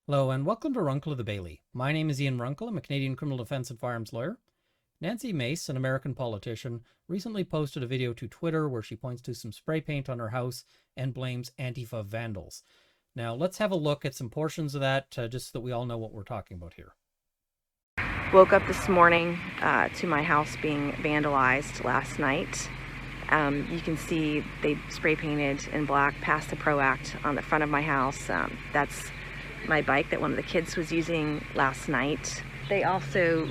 Hello and welcome to Runkle of the Bailey. My name is Ian Runkle. I'm a Canadian criminal defense and firearms lawyer. Nancy Mace, an American politician, recently posted a video to Twitter where she points to some spray paint on her house and blames Antifa vandals. Now let's have a look at some portions of that just so that we all know what we're talking about here. Woke up this morning to my house being vandalized last night. You can see they spray painted in black past the PRO Act on the front of my house. That's my bike that one of the kids was using last night. They also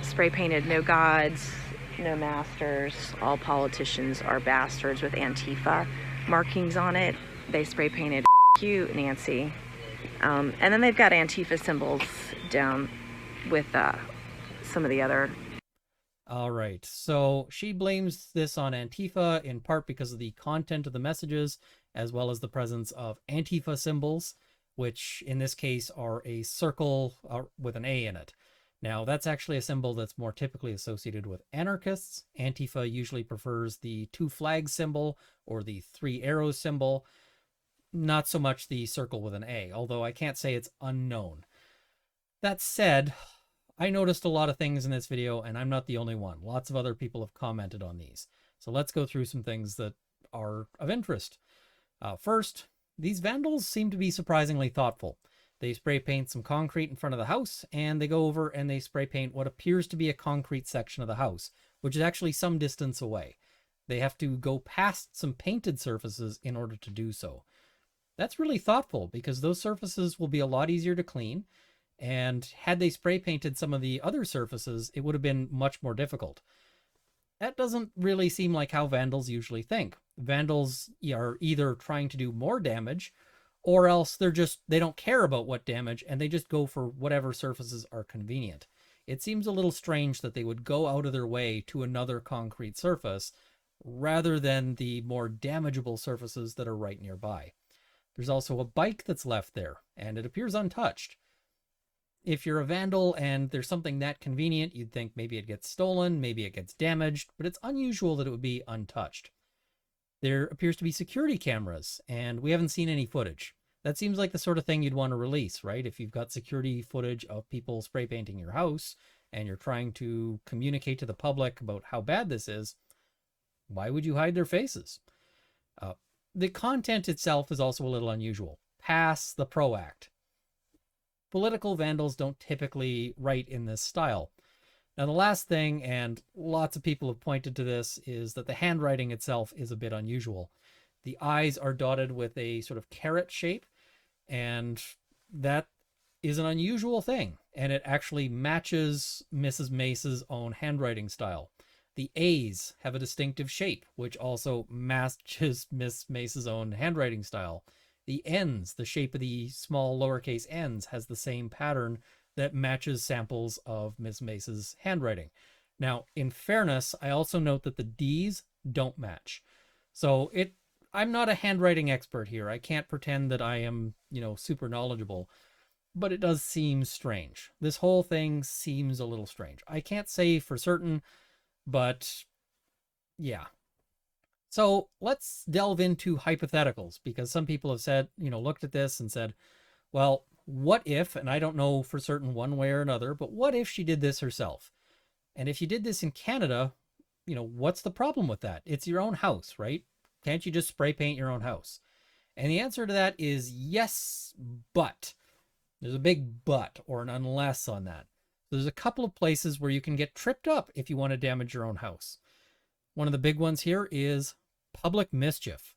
spray painted "No Gods, No Masters, All Politicians are Bastards" with Antifa markings on it. They spray painted "You, Nancy." And then they've got Antifa symbols down with some of the other. All right, so she blames this on Antifa in part because of the content of the messages, as well as the presence of Antifa symbols, which in this case are a circle with an A in it. Now, that's actually a symbol that's more typically associated with anarchists. Antifa usually prefers the two flags symbol or the three arrows symbol, not so much the circle with an A, although I can't say it's unknown. That said, I noticed a lot of things in this video, and I'm not the only one. Lots of other people have commented on these. So let's go through some things that are of interest. First, these vandals seem to be surprisingly thoughtful. They spray paint some concrete in front of the house, and they go over and they spray paint what appears to be a concrete section of the house, which is actually some distance away. They have to go past some painted surfaces in order to do so. That's really thoughtful because those surfaces will be a lot easier to clean, and had they spray painted some of the other surfaces, it would have been much more difficult. That doesn't really seem like how vandals usually think. Vandals are either trying to do more damage, or else they don't care about what damage and they just go for whatever surfaces are convenient. It seems a little strange that they would go out of their way to another concrete surface rather than the more damageable surfaces that are right nearby. There's also a bike that's left there, and it appears untouched. If you're a vandal and there's something that convenient, you'd think maybe it gets stolen, maybe it gets damaged, but it's unusual that it would be untouched. There appears to be security cameras, and we haven't seen any footage. That seems like the sort of thing you'd want to release, right? If you've got security footage of people spray painting your house and you're trying to communicate to the public about how bad this is, why would you hide their faces? The content itself is also a little unusual. Pass the PRO Act. Political vandals don't typically write in this style. Now, the last thing, and lots of people have pointed to this, is that the handwriting itself is a bit unusual. The I's are dotted with a sort of caret shape, and that is an unusual thing, and it actually matches Mrs. Mace's own handwriting style. The A's have a distinctive shape, which also matches Miss Mace's own handwriting style. The N's, the shape of the small lowercase n's, has the same pattern that matches samples of Miss Mace's handwriting. Now, in fairness, I also note that the D's don't match. So I'm not a handwriting expert here. I can't pretend that I am, super knowledgeable, but it does seem strange. This whole thing seems a little strange. I can't say for certain, but yeah. So let's delve into hypotheticals, because some people have said, looked at this and said, well, what if, and I don't know for certain one way or another, but what if she did this herself? And if you did this in Canada, what's the problem with that? It's your own house, right? Can't you just spray paint your own house? And the answer to that is yes, but. There's a big but or an unless on that. There's a couple of places where you can get tripped up if you want to damage your own house. One of the big ones here is public mischief.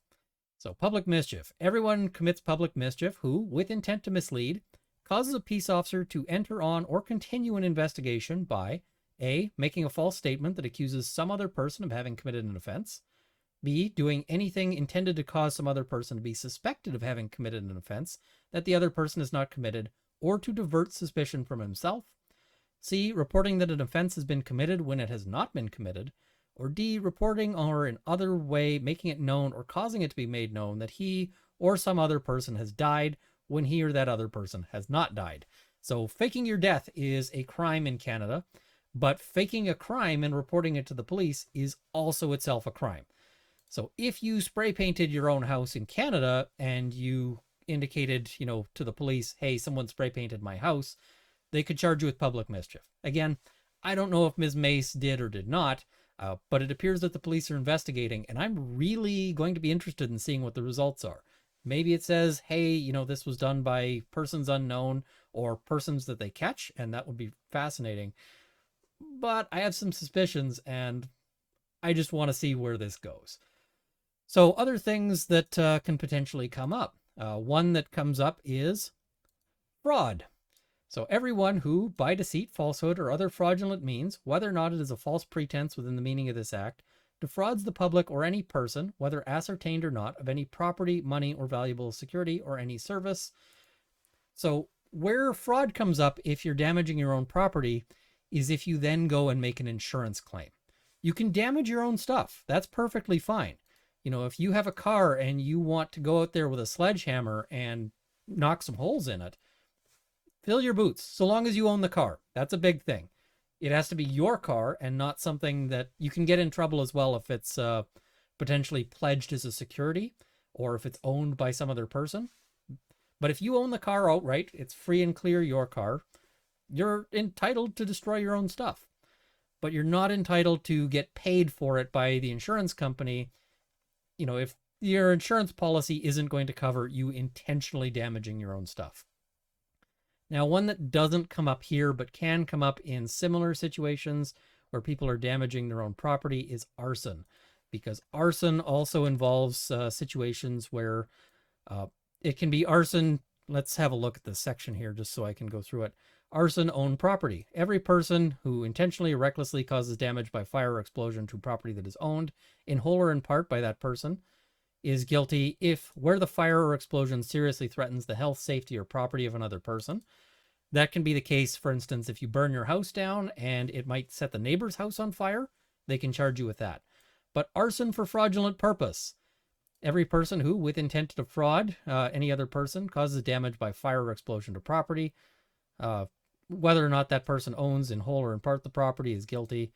So public mischief. Everyone commits public mischief who, with intent to mislead, causes a peace officer to enter on or continue an investigation by A, making a false statement that accuses some other person of having committed an offense, B, doing anything intended to cause some other person to be suspected of having committed an offense that the other person has not committed, or to divert suspicion from himself, C, reporting that an offense has been committed when it has not been committed, or D, reporting or in other way making it known or causing it to be made known that he or some other person has died when he or that other person has not died. So faking your death is a crime in Canada, but faking a crime and reporting it to the police is also itself a crime. So if you spray painted your own house in Canada and you indicated, to the police, hey, someone spray painted my house, they could charge you with public mischief. Again, I don't know if Ms. Mace did or did not, but it appears that the police are investigating, and I'm really going to be interested in seeing what the results are. Maybe it says, hey, this was done by persons unknown or persons that they catch, and that would be fascinating. But I have some suspicions, and I just want to see where this goes. So other things that can potentially come up. One that comes up is fraud. So everyone who, by deceit, falsehood, or other fraudulent means, whether or not it is a false pretense within the meaning of this act, defrauds the public or any person, whether ascertained or not, of any property, money, or valuable security, or any service. So where fraud comes up if you're damaging your own property is if you then go and make an insurance claim. You can damage your own stuff. That's perfectly fine. If you have a car and you want to go out there with a sledgehammer and knock some holes in it, fill your boots, so long as you own the car. That's a big thing. It has to be your car and not something that you can get in trouble as well if it's potentially pledged as a security or if it's owned by some other person. But if you own the car outright, it's free and clear your car, you're entitled to destroy your own stuff. But you're not entitled to get paid for it by the insurance company, if your insurance policy isn't going to cover you intentionally damaging your own stuff. Now, one that doesn't come up here but can come up in similar situations where people are damaging their own property is arson, because arson also involves situations where it can be arson. Let's have a look at this section here just so I can go through it. Arson owned property. Every person who intentionally or recklessly causes damage by fire or explosion to property that is owned, in whole or in part by that person, is guilty if where the fire or explosion seriously threatens the health, safety, or property of another person. That can be the case, for instance, if you burn your house down and it might set the neighbor's house on fire, they can charge you with that. But arson for fraudulent purpose. Every person who, with intent to defraud any other person, causes damage by fire or explosion to property, whether or not that person owns in whole or in part the property, is guilty.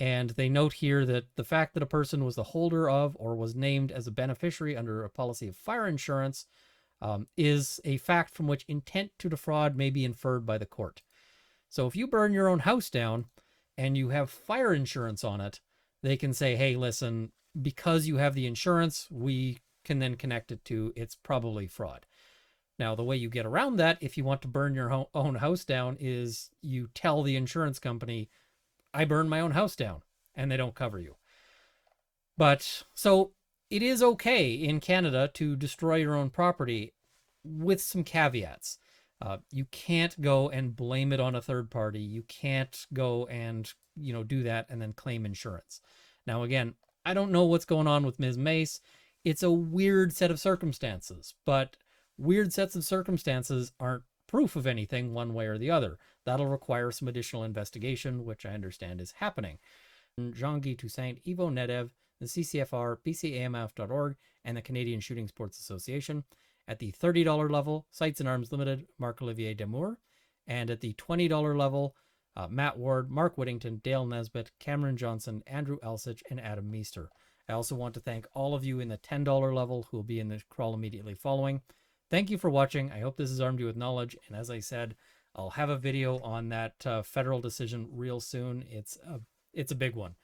And they note here that the fact that a person was the holder of or was named as a beneficiary under a policy of fire insurance is a fact from which intent to defraud may be inferred by the court. So if you burn your own house down and you have fire insurance on it, they can say, hey, listen, because you have the insurance, we can then connect it to it's probably fraud. Now, the way you get around that, if you want to burn your own house down, is you tell the insurance company, I burned my own house down, and they don't cover you. But so it is okay in Canada to destroy your own property with some caveats. You can't go and blame it on a third party. You can't go and, do that and then claim insurance. Now, again, I don't know what's going on with Ms. Mace. It's a weird set of circumstances, but weird sets of circumstances aren't proof of anything one way or the other. That'll require some additional investigation, which I understand is happening. Jean-Guy Toussaint, Ivo Nedev, the CCFR, BCAMF.org, and the Canadian Shooting Sports Association. At the $30 level, Sights and Arms Limited, Marc-Olivier Demour. And at the $20 level, Matt Ward, Mark Whittington, Dale Nesbitt, Cameron Johnson, Andrew Elsich, and Adam Meester. I also want to thank all of you in the $10 level who will be in the crawl immediately following. Thank you for watching. I hope this has armed you with knowledge. And as I said, I'll have a video on that federal decision real soon. It's a big one.